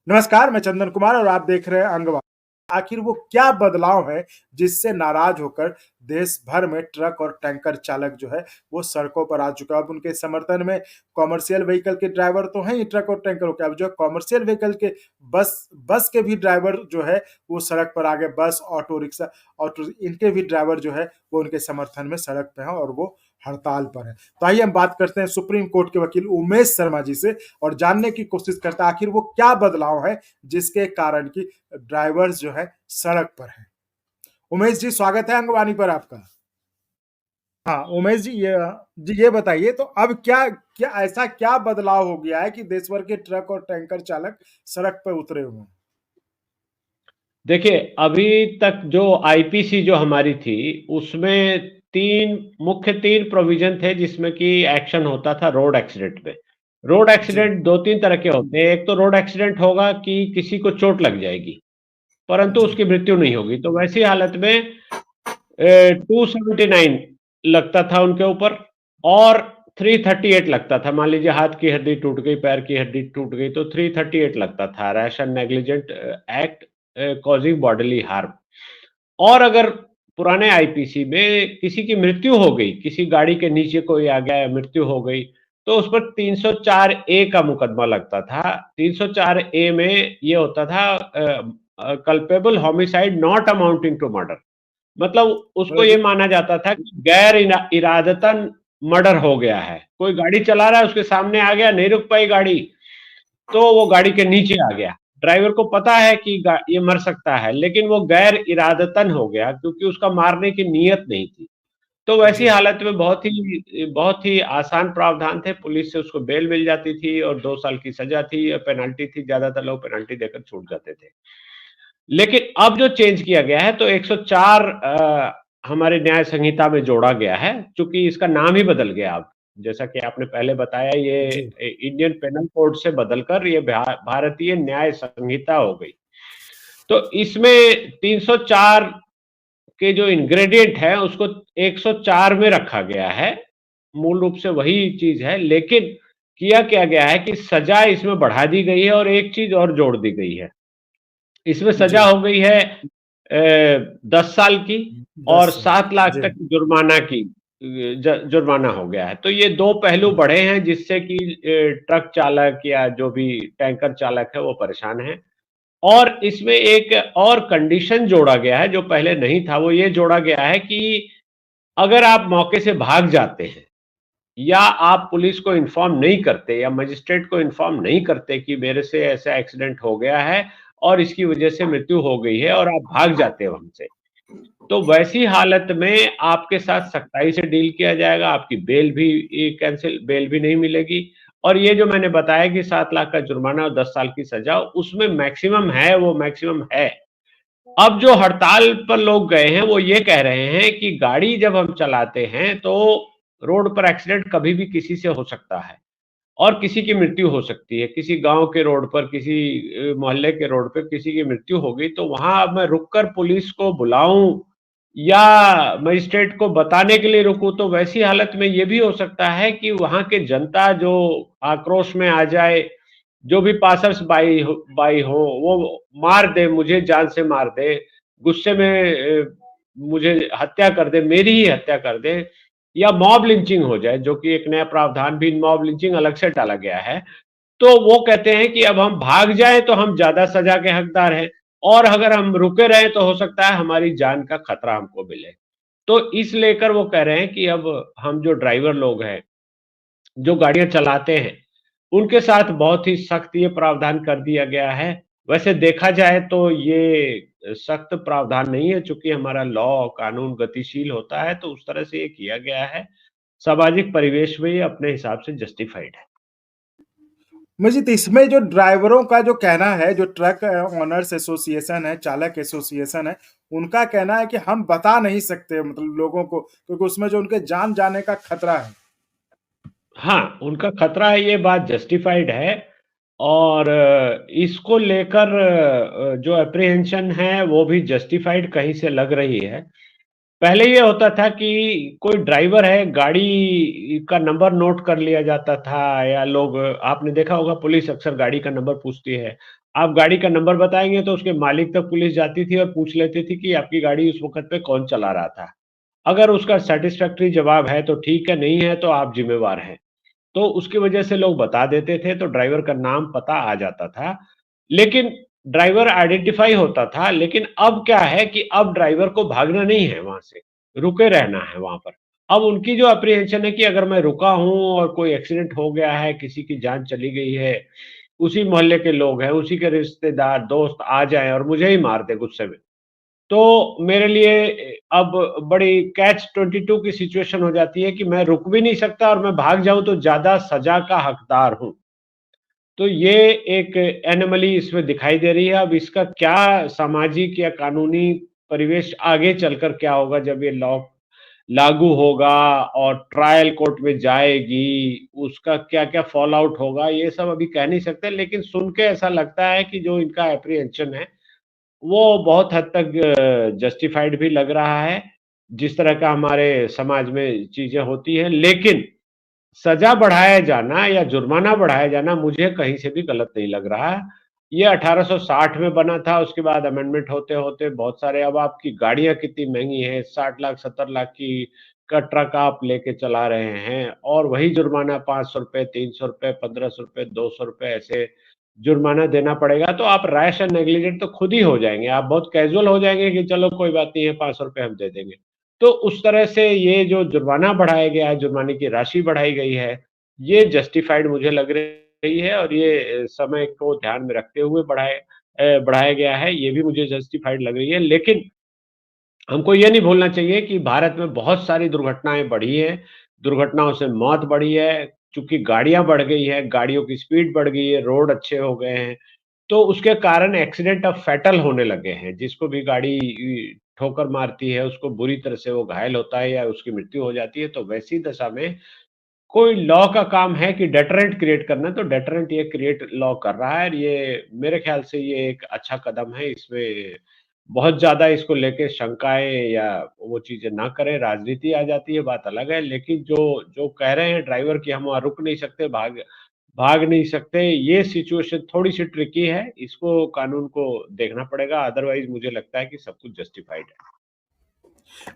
नमस्कार, मैं चंदन कुमार और आप देख रहे हैं अंगवा। आखिर वो क्या बदलाव है जिससे नाराज होकर देश भर में ट्रक और टैंकर चालक जो है वो सड़कों पर आ चुका है। अब उनके समर्थन में कॉमर्शियल व्हीकल के ड्राइवर तो हैं ही, ट्रक और टैंकरों के, अब जो कॉमर्शियल व्हीकल के बस बस के भी ड्राइवर जो है वो सड़क पर आ गए। बस, ऑटो रिक्शा, ऑटो इनके भी ड्राइवर जो है वो उनके समर्थन में सड़क पे हैं और वो हड़ताल पर है। तो आइए हम बात करते हैं सुप्रीम कोर्ट के वकील उमेश शर्मा जी से और जानने की कोशिश करते हैं आखिर वो क्या बदलाव है जिसके कारण की ड्राइवर्स जो है सड़क पर हैं। उमेश जी, स्वागत है अंगवानी पर आपका। हाँ उमेश जी, ये बताइए तो अब क्या क्या ऐसा क्या बदलाव हो गया है कि देश भर के ट्रक और टैंकर चालक सड़क पर उतरे हुए हैं। देखिए, अभी तक जो आईपीसी जो हमारी थी, उसमें 3 प्रोविज़न थे जिसमें कि एक्शन होता था रोड एक्सीडेंट पे। रोड जी। एक्सीडेंट 2-3 तरह के होते हैं। एक तो रोड एक्सीडेंट होगा कि किसी को चोट लग जाएगी, परंतु जी। उसकी मृत्यु नहीं होगी। तो वैसी हालत में 279 लगता था उनके ऊपर और 338 लगता था। मान लीजिए हाथ की हड्डी टूट गई, पैर की हड्डी टूट गई तो 338 लगता था, rash and negligent act causing bodily harm. और अगर पुराने आईपीसी में किसी की मृत्यु हो गई, किसी गाड़ी के नीचे कोई आ गया, मृत्यु हो गई, तो उस पर 304 ए का मुकदमा लगता था। 304 ए में ये होता था culpable homicide not amounting to murder. मतलब उसको मतलब ये जो माना जाता था कि गैर इरादतन मर्डर हो गया है। कोई गाड़ी चला रहा है, उसके सामने आ गया, नहीं रुक पाई गाड़ी, तो वो गाड़ी के नीचे आ गया। ड्राइवर को पता है कि ये मर सकता है, लेकिन वो गैर इरादतन हो गया क्योंकि उसका मारने की नीयत नहीं थी। तो वैसी जी। हालत में बहुत ही आसान प्रावधान थे। पुलिस से उसको बेल मिल जाती थी और 2 साल की सजा थी या पेनल्टी थी। ज़्यादातर लोग पेनल्टी देकर छूट जाते थे। लेकिन अब जो चेंज किया गया है तो 104 हमारे न्याय संहिता में जोड़ा गया है, चूँकि इसका नाम ही बदल गया अब। जैसा कि आपने पहले बताया, ये जी। इंडियन पेनल कोड से बदलकर ये भारतीय न्याय संहिता हो गई। तो इसमें 304 के जो इंग्रेडिएंट है उसको 104 में रखा गया है। मूल रूप से वही चीज़ है, लेकिन किया क्या गया है कि सज़ा इसमें बढ़ा दी गई है और एक चीज़ और जोड़ दी गई है। इसमें सजा जी। हो गई है 10 साल की और 10 साल। 7 लाख जी। तक जुर्माना की जुर्माना हो गया है। तो ये 2 पहलू बढ़े हैं जिससे कि ट्रक चालक या जो भी टैंकर चालक है वो परेशान हैं। और इसमें एक और कंडीशन जोड़ा गया है जो पहले नहीं था, वो ये जोड़ा गया है कि अगर आप मौके से भाग जाते हैं या आप पुलिस को इन्फॉर्म नहीं करते या मजिस्ट्रेट को इन्फॉर्म नहीं करते कि मेरे से ऐसा एक्सीडेंट हो गया है और इसकी वजह से मृत्यु हो गई है और आप भाग जाते हो हमसे, तो वैसी हालत में आपके साथ सख्ताई से डील किया जाएगा, आपकी बेल भी कैंसिल, बेल भी नहीं मिलेगी। और ये जो मैंने बताया कि 7 लाख का जुर्माना और 10 साल की सजा, उसमें मैक्सिमम है, वो मैक्सिमम है। अब जो हड़ताल पर लोग गए हैं वो ये कह रहे हैं कि गाड़ी जब हम चलाते हैं तो रोड पर एक्सीडेंट कभी भी किसी से हो सकता है और किसी की मृत्यु हो सकती है। किसी गांव के रोड पर, किसी मोहल्ले के रोड पर किसी की मृत्यु हो गई तो वहां अब मैं रुककर पुलिस को बुलाऊं या मजिस्ट्रेट को बताने के लिए रुकूं, तो वैसी हालत में ये भी हो सकता है कि वहां के जनता जो आक्रोश में आ जाए, जो भी पासर्स बाई हो वो मार दे, मुझे जान से मार दे, गुस्से में मुझे हत्या कर दे, मेरी ही हत्या कर दे, या मॉब लिंचिंग हो जाए, जो कि एक नया प्रावधान भी मॉब लिंचिंग अलग से डाला गया है। तो वो कहते हैं कि अब हम भाग जाएं तो हम ज्यादा सजा के हकदार हैं और अगर हम रुके रहें तो हो सकता है हमारी जान का खतरा हमको मिले। तो इस लेकर वो कह रहे हैं कि अब हम जो ड्राइवर लोग हैं, जो गाड़ियां चलाते हैं, उनके साथ बहुत ही सख्त ये प्रावधान कर दिया गया है। वैसे देखा जाए तो ये सख्त प्रावधान नहीं है, चूंकि हमारा लॉ कानून गतिशील होता है तो उस तरह से ये किया गया है। सामाजिक परिवेश में ये अपने हिसाब से जस्टिफाइड है। मजीद इसमें जो ड्राइवरों का जो कहना है, जो ट्रक ओनर्स एसोसिएशन है, चालक एसोसिएशन है, उनका कहना है कि हम बता नहीं सकते मतलब लोगों को, क्योंकि उसमें जो उनके जान जाने का खतरा है। हाँ, उनका खतरा है, ये बात जस्टिफाइड है। और इसको लेकर जो एप्रीहेंशन है वो भी जस्टिफाइड कहीं से लग रही है। पहले ये होता था कि कोई ड्राइवर है, गाड़ी का नंबर नोट कर लिया जाता था, या लोग, आपने देखा होगा पुलिस अक्सर गाड़ी का नंबर पूछती है। आप गाड़ी का नंबर बताएँगे तो उसके मालिक तक पुलिस जाती थी और पूछ लेती थी कि आपकी गाड़ी उस वक़्त पे कौन चला रहा था। अगर उसका सैटिस्फैक्टरी जवाब है तो ठीक है, नहीं है तो आप ज़िम्मेवार हैं। तो उसकी वजह से लोग बता देते थे, तो ड्राइवर का नाम पता आ जाता था। लेकिन ड्राइवर आइडेंटिफ़ाई होता था, लेकिन अब क्या है कि अब ड्राइवर को भागना नहीं है वहाँ से, रुके रहना है वहाँ पर। अब उनकी जो एप्रीहेंशन है कि अगर मैं रुका हूँ और कोई एक्सीडेंट हो गया है, किसी की जान चली गई है, उसी मोहल्ले के लोग हैं, उसी के रिश्तेदार, दोस्त आ जाएँ और मुझे ही मार दें गुस्से में। तो मेरे लिए अब बड़ी कैच 22 की सिचुएशन हो जाती है कि मैं रुक भी नहीं सकता और मैं भाग जाऊँ तो ज़्यादा सज़ा का हकदार हूँ। तो ये एक एनोमली इसमें दिखाई दे रही है। अब इसका क्या सामाजिक या कानूनी परिवेश आगे चलकर क्या होगा जब ये लॉ लागू होगा और ट्रायल कोर्ट में जाएगी, उसका क्या-क्या फॉल आउट होगा, ये सब अभी कह नहीं सकते, लेकिन सुन के ऐसा लगता है कि जो इनका एप्रीहेंशन है, वो बहुत हद तक जस्टिफाइड भी लग रहा है, जिस तरह का हमारे समाज में चीज़ें होती हैं। लेकिन सज़ा बढ़ाया जाना या जुर्माना बढ़ाया जाना मुझे कहीं से भी गलत नहीं लग रहा है। ये 1860 में बना था, उसके बाद अमेंडमेंट होते-होते बहुत सारे, अब आपकी गाड़ियाँ कितनी महँगी हैं, 60 लाख, 70 लाख की का ट्रक आप लेके चला रहे हैं और वही जुर्माना ₹500, ₹300, ₹1500, ₹200 ऐसे जुर्माना देना पड़ेगा, तो आप रैश एंड नेग्लिजेंट तो खुद ही हो जाएँगे। आप बहुत कैज़ुअल हो जाएँगे कि चलो कोई बात नहीं है, ₹500 हम दे देंगे। तो उस तरह से ये जो जुर्माना बढ़ाया गया है, जुर्माने की राशि बढ़ाई गई है, ये जस्टिफाइड मुझे लग रही है और ये समय को ध्यान में रखते हुए बढ़ाया गया है, ये भी मुझे जस्टिफाइड लग रही है। लेकिन हमको ये नहीं भूलना चाहिए कि भारत में बहुत सारी दुर्घटनाएँ बढ़ी हैं, दुर्घटनाओं से मौत बढ़ी है, चूँकि गाड़ियाँ बढ़ गई हैं, गाड़ियों की स्पीड बढ़ गई है, रोड अच्छे हो गए हैं, तो उसके कारण एक्सीडेंट अब फैटल होने लगे हैं। जिसको भी गाड़ी ठोकर मारती है, उसको बुरी तरह से वो घायल होता है या उसकी मृत्यु हो जाती है, तो वैसी दशा में कोई लॉ का काम है कि डेटरेंट क्रिएट करना, तो डेटरेंट ये क्रिएट लॉ कर रहा है और ये मेरे ख़्याल से ये एक अच्छा कदम है। इसमें बहुत ज़्यादा इसको लेके शंकाएँ या वो चीज़ें ना करें, राजनीति आ जाती है, बात अलग है। लेकिन जो जो कह रहे हैं ड्राइवर कि हम वहाँ रुक नहीं सकते, भाग भाग नहीं सकते, ये सिचुएशन थोड़ी-सी ट्रिकी है, इसको कानून को देखना पड़ेगा, अदरवाइज़ मुझे लगता है कि सब कुछ जस्टिफाइड है।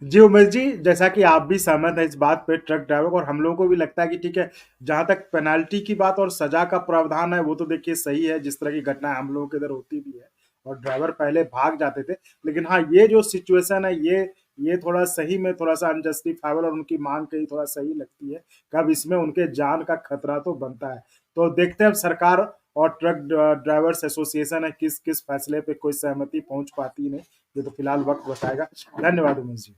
जी, उमेश जी, जैसा कि आप भी सहमत हैं इस बात पे ट्रक ड्राइवर और हम लोगों को भी लगता है कि ठीक है, जहाँ तक पेनल्टी की बात और सज़ा का प्रावधान है, वो तो देखिए सही है, जिस तरह की घटनाएँ हम लोगों के इधर होती भी है और ड्राइवर पहले भाग जाते थे। लेकिन हाँ, ये जो सिचुएशन है, ये थोड़ा सही में थोड़ा-सा अनजस्टिफाइबल और उनकी माँग कहीं थोड़ा सही लगती है, कब इसमें उनके जान का खतरा तो बनता है। तो देखते हैं अब सरकार और ट्रक ड्राइवर्स एसोसिएशन है, किस-किस फैसले पे कोई सहमति पहुँच पाती है नहीं, ये तो फिलहाल वक़्त बताएगा। धन्यवाद उमेश जी।